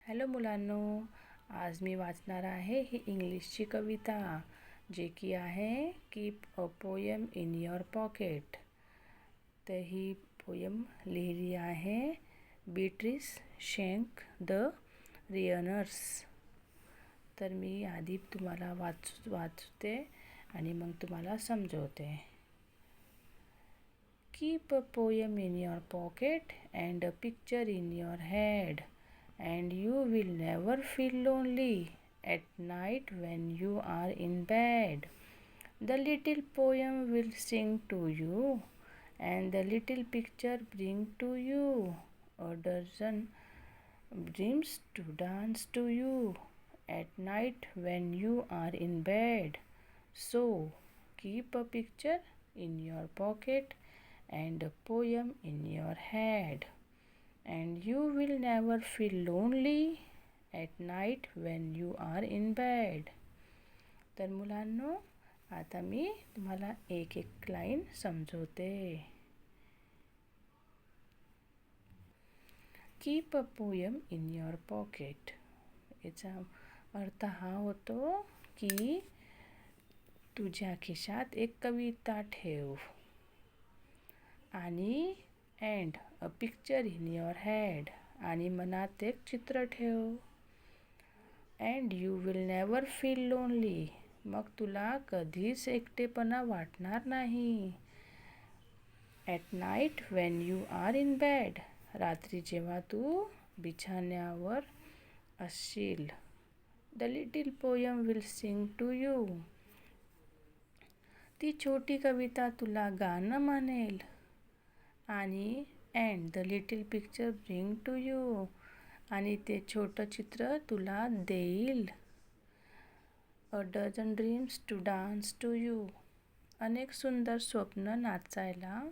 Hello मुलांनो, आज मी वाचणार आहे ही इंग्लिशची कविता जे की आहे keep a poem in your pocket. तर ही पोयम लिहिली आहे बीट्रिस शेंक द रियनर्स. तर मी आधी तुम्हाला वाचते आणि मग तुम्हाला समजवते. Keep a poem in your pocket and a picture in your head, and you will never feel lonely at night when you are in bed. The little poem will sing to you, and the little picture bring to you a dozen dreams to dance to you at night when you are in bed. So, keep a picture in your pocket and a poem in your head, and you will never feel lonely at night when you are in bed. तर मुलांनो, आता मी तुम्हाला एक एक line समजवते. Keep a poem in your pocket. याचा अर्थ हा होतो की तुझ्या खिशात एक कविता ठेव आणि and a picture in your head, आणि मनात एक चित्र ठेव. And you will never feel lonely, मग तुला कधीच एकटेपणा वाटणार नाही. At night when you are in bed, रात्री जेव्हा तू बिछाण्यावर असशील. The little poem will sing to you, ती छोटी कविता तुला गाणं म्हणेल. आणि and the little picture bring to you, आणि ते छोटं चित्र तुला देईल. A dozen dreams to dance to you, अनेक सुंदर स्वप्न नाचायला.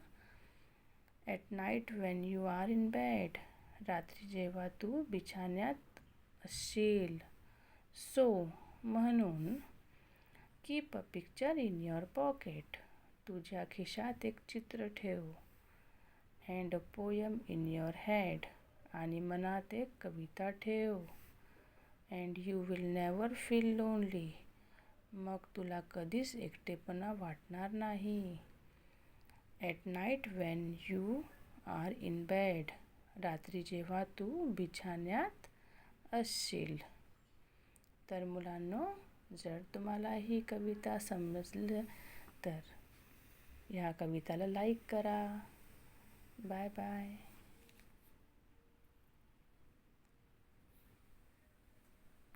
At night when you are in bed, रात्री जेव्हा तू बिछाण्यात असशील. सो, म्हणून keep a picture in your pocket, तुझ्या खिशात एक चित्र ठेव. And a poem in your head, आणि मनात एक कविता ठेव. And you will never feel lonely, मग तुला कधीच एकटेपणा वाटणार नाही. At night when you are in bed, रात्री जेव्हा तू बिछाण्यात असशील. तर मुलांनो, जर तुम्हाला ही कविता समजली तर ह्या कविताला लाईक करा. Bye bye.